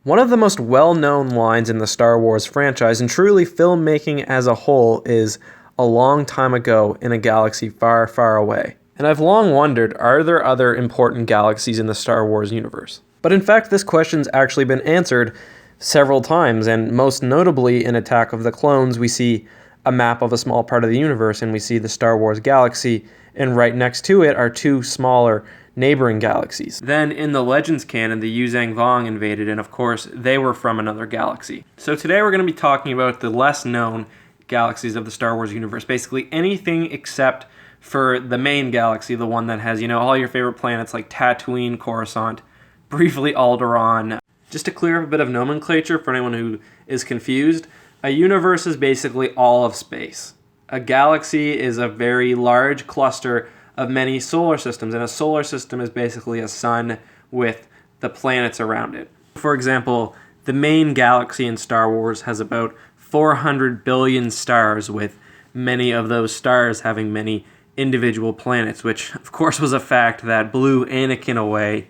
One of the most well-known lines in the Star Wars franchise, and truly filmmaking as a whole, is "a long time ago in a galaxy far, far away." And I've long wondered, are there other important galaxies in the Star Wars universe? But in fact, this question's actually been answered several times, and most notably in Attack of the Clones, we see a map of a small part of the universe, and we see the Star Wars galaxy, and right next to it are two smaller neighboring galaxies. Then in the Legends canon, the Yuuzhan Vong invaded, and of course, they were from another galaxy. So today we're going to be talking about the less known galaxies of the Star Wars universe, basically anything except for the main galaxy, the one that has, all your favorite planets like Tatooine, Coruscant, briefly Alderaan. Just to clear up a bit of nomenclature for anyone who is confused, a universe is basically all of space. A galaxy is a very large cluster of many solar systems, and a solar system is basically a sun with the planets around it. For example, the main galaxy in Star Wars has about 400 billion stars, with many of those stars having many individual planets, which of course was a fact that blew Anakin away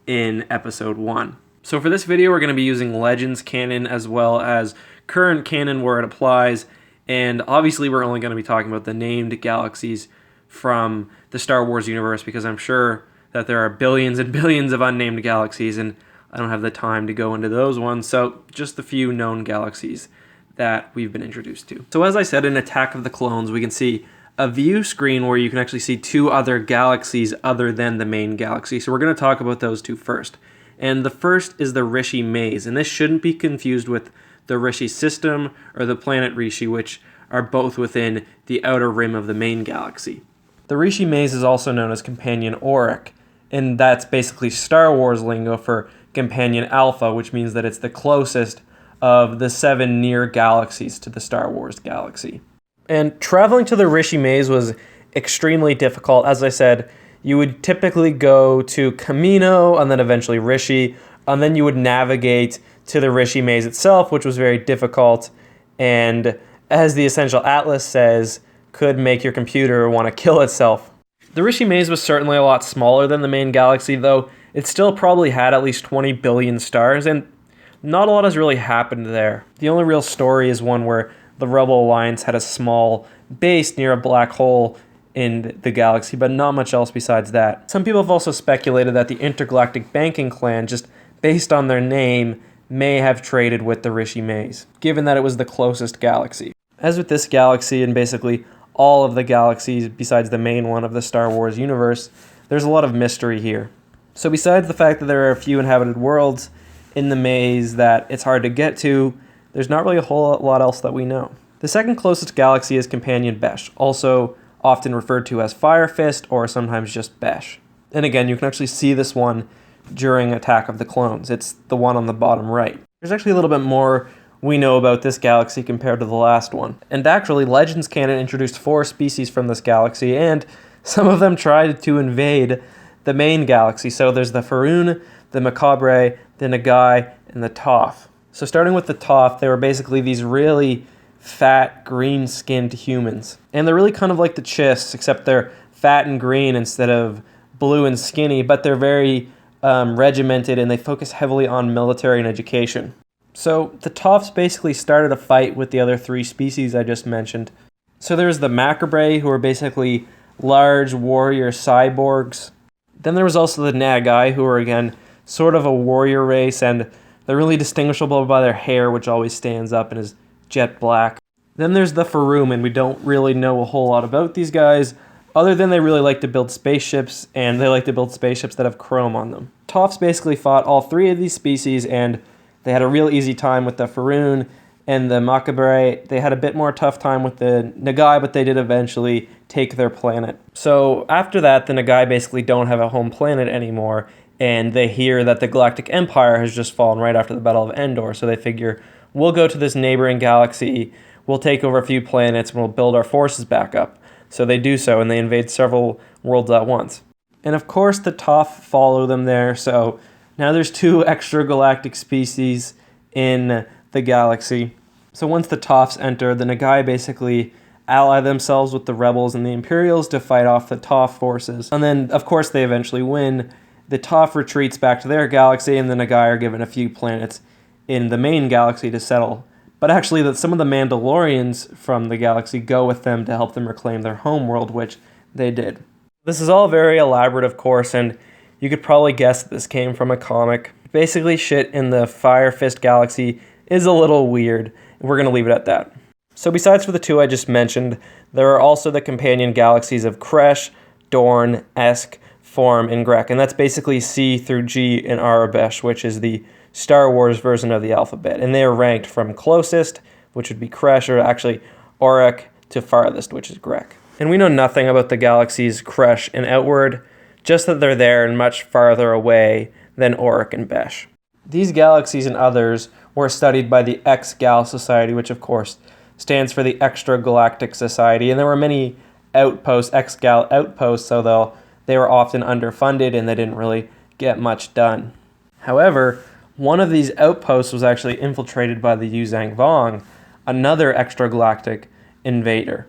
in Episode 1. So for this video, we're going to be using Legends canon as well as current canon where it applies, and obviously we're only going to be talking about the named galaxies from the Star Wars universe, because I'm sure that there are billions and billions of unnamed galaxies, and I don't have the time to go into those ones, so just the few known galaxies that we've been introduced to. So as I said, in Attack of the Clones, we can see a view screen where you can actually see two other galaxies other than the main galaxy. So we're going to talk about those two first. And the first is the Rishi Maze, and this shouldn't be confused with the Rishi system or the planet Rishi, which are both within the outer rim of the main galaxy. The Rishi Maze is also known as Companion Auric, and that's basically Star Wars lingo for Companion Alpha, which means that it's the closest of the 7 near galaxies to the Star Wars galaxy. And traveling to the Rishi Maze was extremely difficult. As I said, you would typically go to Kamino and then eventually Rishi, and then you would navigate to the Rishi Maze itself, which was very difficult, and as the Essential Atlas says, could make your computer want to kill itself. The Rishi Maze was certainly a lot smaller than the main galaxy, though it still probably had at least 20 billion stars, and not a lot has really happened there. The only real story is one where the Rebel Alliance had a small base near a black hole in the galaxy, but not much else besides that. Some people have also speculated that the Intergalactic Banking Clan, just based on their name, may have traded with the Rishi Maze, given that it was the closest galaxy. As with this galaxy, and basically all of the galaxies besides the main one of the Star Wars universe, there's a lot of mystery here. So besides the fact that there are a few inhabited worlds in the maze that it's hard to get to, there's not really a whole lot else that we know. The second closest galaxy is Companion Besh, also often referred to as Firethis or sometimes just Besh. And again, you can actually see this one during Attack of the Clones. It's the one on the bottom right. There's actually a little bit more we know about this galaxy compared to the last one. And actually, Legends canon introduced 4 species from this galaxy, and some of them tried to invade the main galaxy. So there's the Faerun, the Macabre, the Nagai, and the Toph. So starting with the Toph, they were basically these really fat, green-skinned humans. And they're really kind of like the Chiss, except they're fat and green instead of blue and skinny, but they're very regimented, and they focus heavily on military and education. So the Tophs basically started a fight with the other 3 species I just mentioned. So there's the Macabre, who are basically large warrior cyborgs. Then there was also the Nagai, who are again sort of a warrior race, and they're really distinguishable by their hair, which always stands up and is jet black. Then there's the Faerun, and we don't really know a whole lot about these guys, other than they really like to build spaceships, and they like to build spaceships that have chrome on them. Tophs basically fought all 3 of these species, and they had a real easy time with the Faerun and the Macabre. They had a bit more tough time with the Nagai, but they did eventually take their planet. So after that, the Nagai basically don't have a home planet anymore, and they hear that the Galactic Empire has just fallen right after the Battle of Endor, so they figure, we'll go to this neighboring galaxy, we'll take over a few planets, and we'll build our forces back up. So they do so, and they invade several worlds at once. And of course, the Toph follow them there, so now there's 2 extragalactic species in the galaxy. So once the Tophs enter, the Nagai basically ally themselves with the rebels and the Imperials to fight off the Toph forces. And then, of course, they eventually win. The Toph retreats back to their galaxy, and the Nagai are given a few planets in the main galaxy to settle, but actually that some of the Mandalorians from the galaxy go with them to help them reclaim their homeworld, which they did. This is all very elaborate, of course, and you could probably guess that this came from a comic. Basically, shit in the Fire Fist galaxy is a little weird, and we're going to leave it at that. So besides for the two I just mentioned, there are also the companion galaxies of Kresh, Dorn, Esk, Form, and Grek, and that's basically C through G in Arabesh, which is the Star Wars version of the alphabet, and they are ranked from closest, which would be Kresh, or actually Auric, to farthest, which is Grek. And we know nothing about the galaxies Kresh and Outward, just that they're there and much farther away than Auric and Besh. These galaxies and others were studied by the X-Gal Society, which of course stands for the Extragalactic Society, and there were many outposts, X-Gal outposts, although they were often underfunded and they didn't really get much done. However, one of these outposts was actually infiltrated by the Yuuzhan Vong, another extragalactic invader,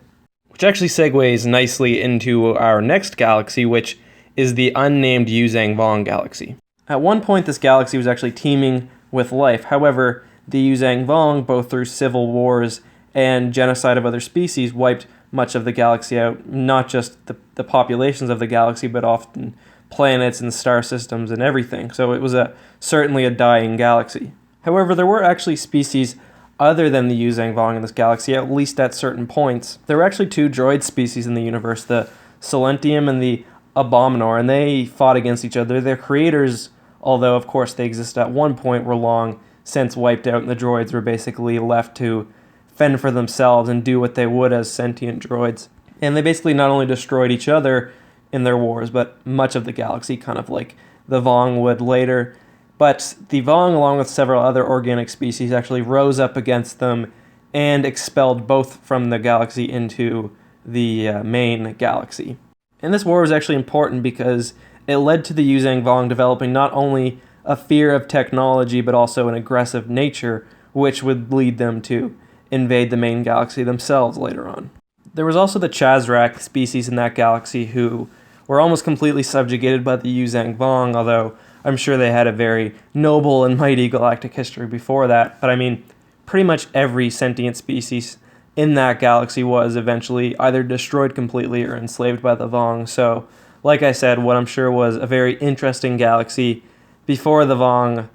which actually segues nicely into our next galaxy, which is the unnamed Yuuzhan Vong galaxy. At one point, this galaxy was actually teeming with life. However, the Yuuzhan Vong, both through civil wars and genocide of other species, wiped much of the galaxy out, not just the populations of the galaxy, but often planets and star systems and everything. So it was certainly a dying galaxy. However, there were actually species other than the Yuuzhan Vong in this galaxy, at least at certain points. There were actually two droid species in the universe, the Silentium and the Abominor, and they fought against each other. Their creators, although of course they existed at one point, were long since wiped out, and the droids were basically left to fend for themselves and do what they would as sentient droids. And they basically not only destroyed each other in their wars, but much of the galaxy, kind of like the Vong would later. But the Vong, along with several other organic species, actually rose up against them and expelled both from the galaxy into the main galaxy. And this war was actually important because it led to the Yuuzhan Vong developing not only a fear of technology, but also an aggressive nature, which would lead them to invade the main galaxy themselves later on. There was also the Chazrak species in that galaxy who were almost completely subjugated by the Yuuzhan Vong, although I'm sure they had a very noble and mighty galactic history before that. But I mean, pretty much every sentient species in that galaxy was eventually either destroyed completely or enslaved by the Vong. So, like I said, what I'm sure was a very interesting galaxy before the Vong,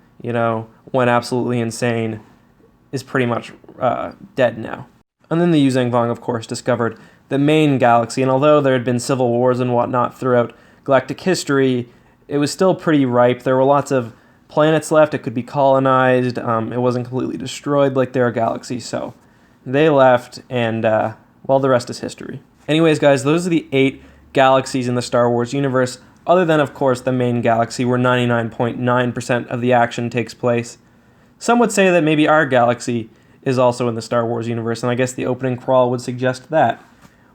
went absolutely insane, is pretty much dead now. And then the Yuuzhan Vong, of course, discovered the main galaxy, and although there had been civil wars and whatnot throughout galactic history, it was still pretty ripe. There were lots of planets left. It could be colonized. It wasn't completely destroyed like their galaxy, so they left, and, well, the rest is history. Anyways, guys, those are the 8 galaxies in the Star Wars universe, other than, of course, the main galaxy, where 99.9% of the action takes place. Some would say that maybe our galaxy is also in the Star Wars universe, and I guess the opening crawl would suggest that.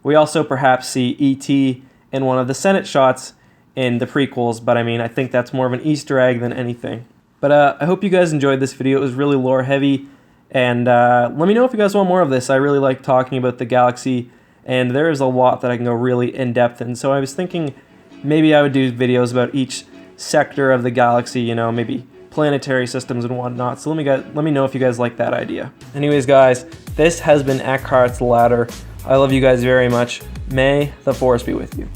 We also perhaps see E.T. in one of the Senate shots in the prequels, but I mean, I think that's more of an Easter egg than anything. But I hope you guys enjoyed this video. It was really lore heavy, and let me know if you guys want more of this. I really like talking about the galaxy, and there is a lot that I can go really in-depth in, so I was thinking maybe I would do videos about each sector of the galaxy, maybe planetary systems and whatnot. So let me know if you guys like that idea. Anyways, guys, this has been Eckhart's Ladder. I love you guys very much. May the Force be with you.